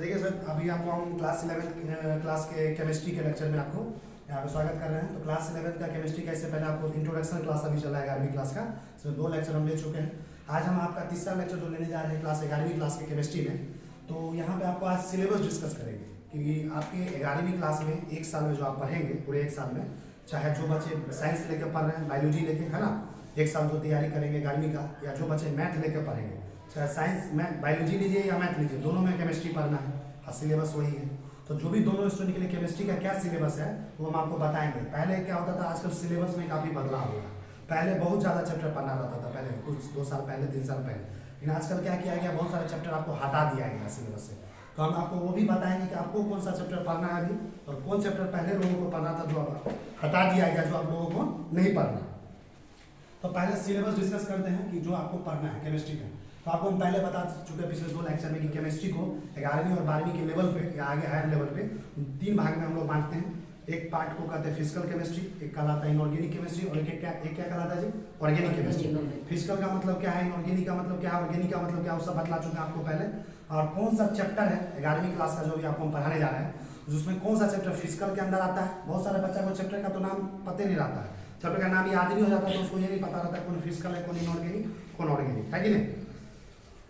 देखिए सर, अभी आपको हम क्लास 11 क्लास के केमिस्ट्री के लेक्चर में आपको यहाँ पे स्वागत कर रहे हैं। तो क्लास 11 का केमिस्ट्री का इससे पहले आपको इंट्रोडक्शन क्लास अभी चला है 11वीं क्लास का, इसमें 2 लेक्चर हम ले चुके हैं। आज हम आपका तीसरा लेक्चर जो लेने जा रहे हैं क्लास 11वीं क्लास के केमिस्ट्री में। तो यहाँ पे आपको आज सिलेबस डिस्कस करेंगे कि आपके 11वीं क्लास में एक साल में जो आप पढ़ेंगे, पूरे एक साल में, चाहे जो बच्चे साइंस लेकर पढ़ रहे हैं, बायोलॉजी लेके, है ना, एक साल जो तैयारी करेंगे 11वीं का, या जो बच्चे मैथ लेकर पढ़ेंगे, चाहे साइंस में बायोलॉजी लीजिए या मैथ लीजिए, दोनों में केमिस्ट्री पढ़ना है और सिलेबस वही है। तो जो भी दोनों स्टूडेंट के लिए केमिस्ट्री का क्या सिलेबस है वो हम आपको बताएंगे। पहले क्या होता था, आजकल सिलेबस में काफ़ी बदलाव हुआ है। पहले बहुत ज़्यादा चैप्टर पढ़ना रहता था, पहले कुछ 2 साल पहले 3 साल पहले, लेकिन आजकल क्या किया गया, बहुत सारे चैप्टर आपको हटा दिया गया सिलेबस से। तो हम आपको वो भी बताएंगे कि आपको कौन सा चैप्टर पढ़ना है अभी, और कौन चैप्टर पहले लोगों को पढ़ना था जो अब हटा दिया गया, जो आप लोगों को नहीं पढ़ना। तो पहले सिलेबस डिस्कस करते हैं कि जो आपको पढ़ना है केमिस्ट्री का। तो आपको हम पहले बता चुके पिछले 2 लेक्चर में कि केमिस्ट्री को 11वीं और 12वीं के लेवल पे या आगे हायर लेवल पे 3 भाग में हम लोग बांटते हैं। एक पार्ट को कहते हैं फिजिकल केमिस्ट्री, एक कहलाता है इनऑर्गेनिक केमिस्ट्री, और एक क्या कहलाता है जी, ऑर्गेनिक केमिस्ट्री। फिजिकल का मतलब क्या है, इनऑर्गेनिक का मतलब क्या है, ऑर्गेनिक का मतलब क्या है, वो सब बतला चुके हैं आपको पहले। और कौन सा चैप्टर है 11वीं क्लास का जो भी आपको हम पढ़ाने जा रहे हैं, उसमें कौन सा चैप्टर फिजिकल के अंदर आता है। बहुत सारे बच्चा को चैप्टर का तो नाम पता नहीं रहता है, चैप्टर का नाम याद नहीं हो जाता है, तो उसको ये नहीं पता रहता है कौन फिजिकल है, कौन इनऑर्गेनिक, कौन ऑर्गेनिक, है कि नहीं।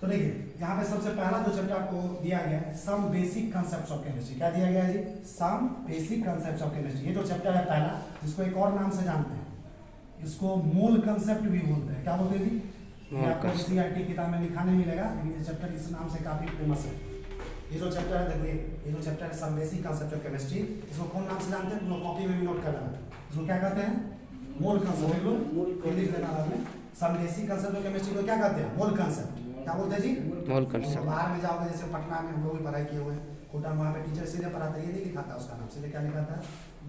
तो देखिए यहाँ पे सबसे पहला जो चैप्टर आपको दिया गया है, some basic concepts of chemistry. क्या दिया गया है जी, some basic concepts of chemistry. ये जो चैप्टर है पहला, जिसको एक और नाम से जानते हैं, इसको मूल कांसेप्ट भी बोलते हैं। क्या बोलते हैं जी, आपको सीआरटी किताब में लिखा नहीं मिलेगा, लेकिन ये चैप्टर इस नाम से काफी फेमस है। ये जो चैप्टर है, देखिए ये जो चैप्टर है some basic concept of chemistry, इसको कौन नाम से जानते हैं, तो कॉपी में भी नोट कर लेना। इसको क्या कहते हैं, मूल कांसेप्ट। लिख लेना आपने, some basic concept of chemistry को क्या कहते हैं, मूल कांसेप्ट। क्या बोलते हैं जी, मूल कांसेप्ट। बाहर में जाओगे, जैसे पटना में हम लोग भी पढ़ाई किए हुए हैं, कोटा में, वहाँ पे टीचर सीधे पढ़ाता है, ये नहीं लिखाता उसका नाम, सीधे क्या लिखाता है,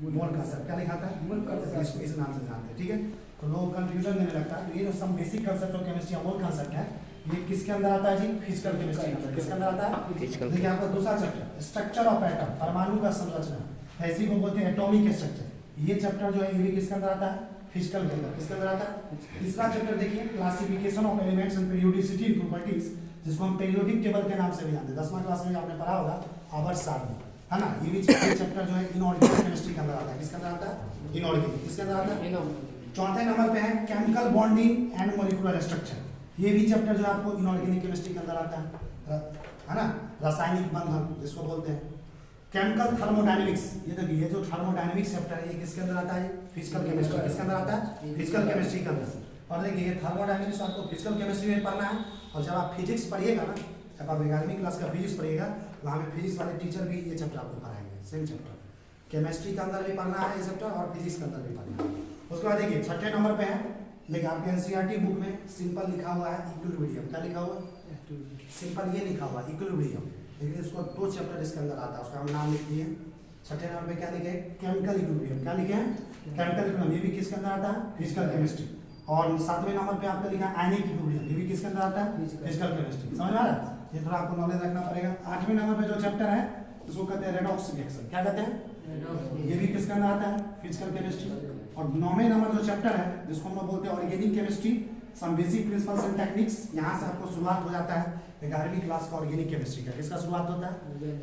मूल कांसेप्ट। क्या लिखाता है, मूल कांसेप्ट। इसको इस नाम से जानते हैं, ठीक है। तो लोग कंफ्यूजन देने लगता है। तो ये जो some basic concept of chemistry मूल कांसेप्ट है, ये किसके अंदर आता है जी, फिजिकल केमिस्ट्री के अंदर। किसके अंदर आता है, फिजिकल। देखिए आपका दूसरा चैप्टर स्ट्रक्चर ऑफ एटम, परमाणु का संरचना, ऐसी को बोलते हैं एटॉमिक स्ट्रक्चर। ये चैप्टर जो है ये भी किसके अंदर आता है, फिजिकल के अंदर। किसके अंदर आता है। तीसरा चैप्टर देखिए classification of elements and periodicity in properties, जिसको हम पीरियोडिक टेबल के नाम से भी जानते हैं। 10वां क्लास में आपने पढ़ा होगा, आवर्त सारणी, है ना। ये भी चैप्टर जो है इनऑर्गेनिक केमिस्ट्री के अंदर आता है। किसके अंदर आता है, इनऑर्गेनिक। किसके अंदर आता है, चौथे नंबर पे है chemical bonding and molecular structure. ये भी चैप्टर जो आपको इनऑर्गेनिक केमिस्ट्री के अंदर आता है ना। रासायनिक बंधन जिसको बोलते हैं, केमिकल थर्मोडायनेमिक्स। ये देखिए ये जो थर्मोडायनेमिक्स चैप्टर है, ये किसके अंदर आता है, फिजिकल केमिस्ट्री। किसके अंदर आता है, फिजिकल केमिस्ट्री के अंदर। और देखिए ये थर्मोडायनेमिक्स आपको फिजिकल केमिस्ट्री में पढ़ना है। और जब आप फिजिक्स पढ़िएगा ना, जब आप 11वीं क्लास का फिजिक्स पढ़िएगा, वहाँ में फिजिक्स वाले टीचर भी ये चैप्टर आपको पढ़ाएंगे, सेम चैप्टर। केमिस्ट्री के अंदर भी पढ़ना है ये चैप्टर, और फिजिक्स के अंदर भी पढ़ना है। उसके बाद देखिए 6ठे नंबर पे है, लेकिन आपके एनसीईआरटी बुक में सिंपल लिखा हुआ है इक्विलिब्रियम। क्या लिखा हुआ है, सिंपल ये लिखा हुआ है इक्विलिब्रियम, लेकिन इसको 2 चैप्टर इसके अंदर आता है, उसका हम नाम लिख दिए। 6ठे नंबर पे क्या लिखे, केमिकल इक्विलिब्रियम। क्या लिखे हैं, केमिकल इक्विलिब्रियम। ये भी किसके अंदर आता है, फिजिकल केमिस्ट्री। और 7वें नंबर पे आपने लिखा आयनिक इक्विलिब्रियम, ये भी किसके अंदर आता है, फिजिकल केमिस्ट्री। समझ में आ रहा है, ये थोड़ा आपको नॉलेज रखना पड़ेगा। 8वें नंबर पे जो चैप्टर है उसको कहते हैं रेडॉक्स रिएक्शन। क्या कहते हैं, ये भी किसके अंदर आता है, फिजिकल केमिस्ट्री। और 9वें नंबर जो चैप्टर है, जिसको हम लोग बोलते हैं organic chemistry, some basic principles and techniques. यहाँ से आपको शुरुआत हो जाता है 11वीं क्लास का ऑर्गेनिक केमिस्ट्री का। किसका शुरुआत होता है,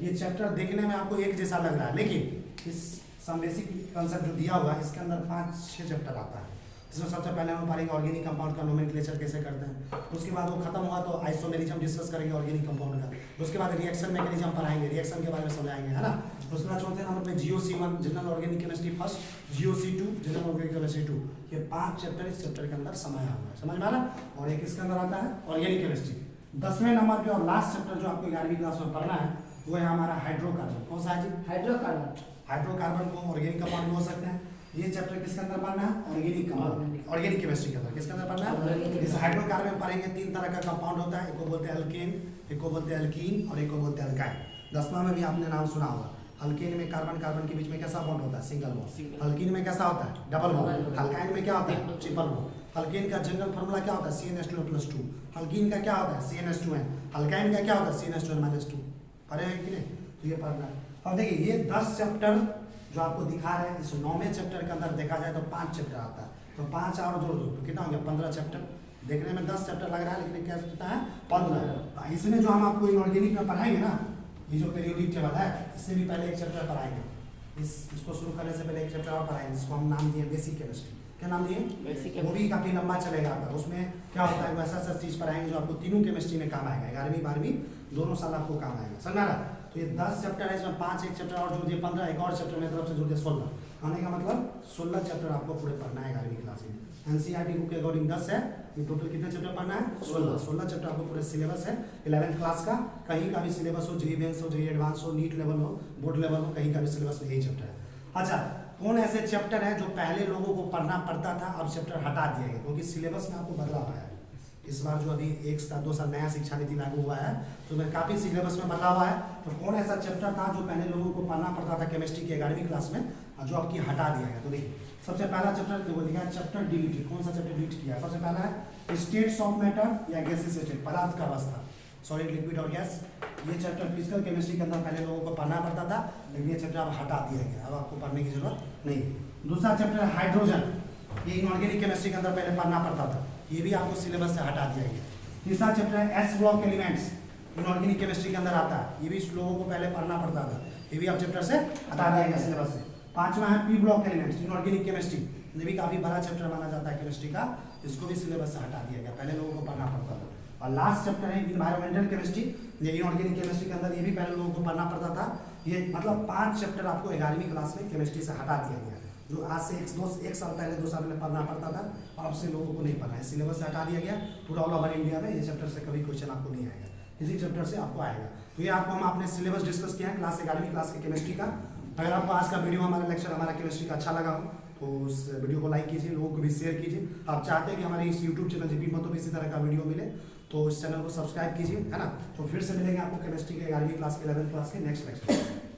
ये चैप्टर देखने में आपको एक जैसा लग रहा है, लेकिन इस सम बेसिक कंसेप्ट जो दिया हुआ है, इसके अंदर 5-6 चैप्टर आता है। इसमें सबसे पहले हम पढ़ेंगे ऑर्गेनिक कंपाउंड का नोमेनक्लेचर कैसे करते हैं। उसके बाद वो खत्म हुआ तो आइसोमेरिज्म डिस्कस करेंगे ऑर्गेनिक कंपाउंड का। उसके बाद रिएक्शन मैकेनिज्म पढ़ाएंगे, रिएक्शन के बारे में समझाएंगे, है ना। उसके बाद चौथे नंबर पे GOC1 general organic chemistry first, GOC2 general organic chemistry 2। ये 5 चैप्टर इस चैप्टर के अंदर समाया हुआ है, समझ में आ रहा। और एक इसके अंदर आता है ऑर्गेनिक केमिस्ट्री। 10वें नंबर पे और लास्ट चैप्टर जो आपको 11वीं क्लास में पढ़ना है, वो है हमारा हाइड्रोकार्बन। कौन सा है जी, हाइड्रोकार्बन। हाइड्रोकार्बन को ऑर्गेनिक कंपाउंड बोल सकते हैं। ये चैप्टर किसके अंदर पढ़ना है, ऑर्गेनिक कंपाउंड, ऑर्गेनिक केमिस्ट्री के अंदर। किसके अंदर पढ़ना है, इस हाइड्रोकार्बन में पढ़ेंगे 3 तरह का कंपाउंड होता है, एक को बोलते हैं अल्केन, एक को बोलते हैं अल्कीन, और एक को बोलते हैं अल्काइन। 10वां में भी आपने नाम सुना होगा। अल्केन में कार्बन कार्बन के बीच में कैसा बॉन्ड होता है, सिंगल बॉन्ड। अल्कीन में कैसा होता है, डबल बॉन्ड। अल्काइन में क्या होता है, ट्रिपल बॉन्ड। अल्केन का जनरल फार्मूला क्या होता है, CnH2+2। अल्कीन का क्या होता है, CnH2n। अल्काइन का क्या होता है, CnH2n-2। पढ़े हैं कि नहीं, तो ये पढ़ना है। अब देखिए ये 10 चैप्टर जो आपको दिखा रहे हैं, इस 9वें चैप्टर के अंदर देखा जाए तो 5 चैप्टर आता है। तो 5 और जोड़ दो तो कितना हो गया, 15 चैप्टर। देखने में 10 चैप्टर लग रहा है, लेकिन क्या कितना है, 15। इसमें जो हम आपको इनऑर्गेनिक में पढ़ाएंगे ना, ये जो पीरियोडिक टेबल है इससे भी पहले एक चैप्टर पढ़ाएंगे। इसको शुरू करने से पहले एक चैप्टर और पढ़ाएंगे जिसको हम नाम दिए बेसिक केमिस्ट्री। क्या नाम दिए? बेसिक। वो भी काफी लंबा चलेगा आपका। उसमें क्या होता है वैसा ऐसा चीज पढ़ाएंगे जो आपको तीनों केमिस्ट्री में काम आएगा, 11वीं 12वीं दोनों साल आपको काम आएगा। समझा रहा? तो ये 10 चैप्टर है, इसमें 5 एक चैप्टर और जोड़ दिए 15, एक और चैप्टर मेरी तरफ से जोड़ दिया 16। आने का मतलब 16 चैप्टर आपको पूरे पढ़ना है 11वीं क्लास में। एनसीईआरटी बुक के अकॉर्डिंग 10 है, ये टोटल कितने चैप्टर पढ़ना है? 16 चैप्टर आपको पूरे सिलेबस है 11th क्लास का। कहीं का भी सिलेबस हो, जेईई मेंस हो, जेईई एडवांस हो, नीट लेवल हो, बोर्ड लेवल हो, कहीं का भी सिलेबस में यही चैप्टर है। अच्छा, कौन ऐसे चैप्टर है जो पहले लोगों को पढ़ना पड़ता था अब चैप्टर हटा दिया गया क्योंकि सिलेबस में आपको बदलाव आया है। इस बार जो अभी 1 साल 2 साल नया शिक्षा नीति लागू हुआ है तो में काफी सिलेबस में बदलाव आया है। तो कौन ऐसा चैप्टर था जो पहले लोगों को पढ़ना पड़ता था केमिस्ट्री की 11वीं क्लास में जो आपकी हटा दिया गया? तो देखिए सबसे पहला चैप्टर देखो लिखा है चैप्टर डिलीटेड। कौन सा चैप्टर डिलीट किया है? सबसे पहला है स्टेट्स ऑफ मैटर या गैसेस स्टेट, पदार्थ का अवस्था, सॉलिड लिक्विड और गैस। ये चैप्टर फिजिकल केमिस्ट्री के अंदर पहले लोगों को पढ़ना पड़ता था लेकिन ये चैप्टर अब हटा दिया गया, अब आपको पढ़ने की जरूरत नहीं। दूसरा चैप्टर है हाइड्रोजन, ये इनऑर्गेनिक केमिस्ट्री के अंदर पहले पढ़ना पड़ता था, ये भी आपको सिलेबस से हटा दिया गया। तीसरा चैप्टर है S block elements, inorganic chemistry के अंदर आता है, ये भी लोगों को पहले पढ़ना पड़ता था, ये भी आप चैप्टर से हटा दिया गया सिलेबस से। पांचवा है P block elements, inorganic chemistry, ये भी काफी बड़ा चैप्टर माना जाता है केमिस्ट्री का, इसको भी सिलेबस से हटा दिया गया, पहले लोगों को पढ़ना पड़ता था। और लास्ट चैप्टर है इन्वायरमेंटल केमिस्ट्री, ये इनऑर्गेनिक केमिस्ट्री के अंदर ये भी पहले लोगों को पढ़ना पड़ता था। ये मतलब 5 चैप्टर आपको 11वीं क्लास में केमिस्ट्री से हटा दिया गया, जो आज से 1 साल पहले 2 साल पहले पढ़ना पड़ता था, अब से लोगों को नहीं पढ़ना है, सिलेबस से हटा दिया गया। पूरा ऑल ओवर इंडिया में ये चैप्टर से कभी क्वेश्चन आपको नहीं आएगा, इसी चैप्टर से आपको आएगा। तो ये आपको हम अपने सिलेबस डिस्कस किया है क्लास 11वीं क्लास के केमिस्ट्री का। अगर आपको आज का वीडियो हमारा लेक्चर हमारा केमिस्ट्री का अच्छा लगा हो तो उस वीडियो को लाइक कीजिए, लोगों को भी शेयर कीजिए। आप चाहते हैं कि हमारे इस यूट्यूब चैनल जीपी महतो में इसी तरह का वीडियो मिले तो इस चैनल को सब्सक्राइब कीजिए, है ना। तो फिर से मिलेंगे आपको केमिस्ट्री के 11वीं क्लास के 11th क्लास के नेक्स्ट लेक्चर।